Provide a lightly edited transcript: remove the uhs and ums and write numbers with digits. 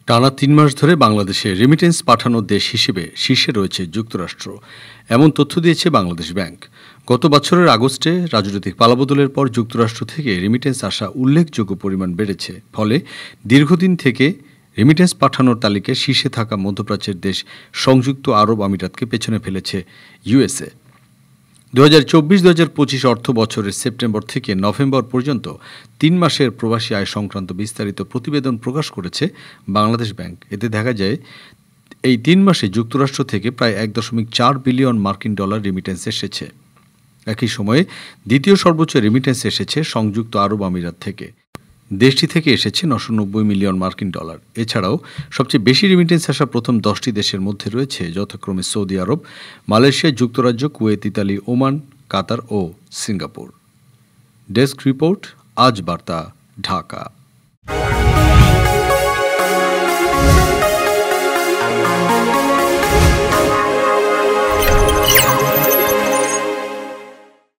টানা ৩ মাস ধরে বাংলাদেশে রেমিটেন্স পাঠানোর দেশ হিসেবে শীর্ষে রয়েছে যুক্তরাষ্ট্র। এমন তথ্য দিয়েছে বাংলাদেশ ব্যাংক। গত বছরের আগস্টে রাজনৈতিক পালাবদলের পর যুক্তরাষ্ট্র থেকে রেমিটেন্স আসা উল্লেখযোগ্য পরিমাণ বেড়েছে। ফলে দীর্ঘদিন থেকে রেমিটেন্স পাঠানোর তালিকায় শীর্ষে থাকা মধ্যপ্রাচ্যের দেশ সংযুক্ত আরব আমিরাতকে পেছনে ফেলেছে ইউএসএ। 2024-2025 অর্থ বছরের সেপ্টেম্বর থেকে নভেম্বর পর্যন্ত ৩ মাসের প্রবাসী আয় সংক্রান্ত বিস্তারিত প্রতিবেদন প্রকাশ করেছে বাংলাদেশ ব্যাংক। এতে দেখা যায় এই ৩ মাসে যুক্তরাষ্ট্র থেকে প্রায় ১.৪ বিলিয়ন মার্কিন ডলার রেমিটেন্স এসেছে। একই সময়ে দ্বিতীয় সর্বোচ্চ রেমিটেন্স এসেছে সংযুক্ত আরব আমিরাত থেকে। দেশটি থেকে এসেছে ৯৯০ মিলিয়ন মার্কিন ডলার। এছাড়াও সবচেয়ে বেশি রেমিটেন্স আসা প্রথম 10টি দেশের মধ্যে রয়েছে যথাক্রমে সৌদি আরব, মালয়েশিয়া, যুক্তরাজ্য, কুয়েত, ইতালি, ওমান, কাতার ও সিঙ্গাপুর। ডেস্ক রিপোর্ট, আজ বার্তা, ঢাকা।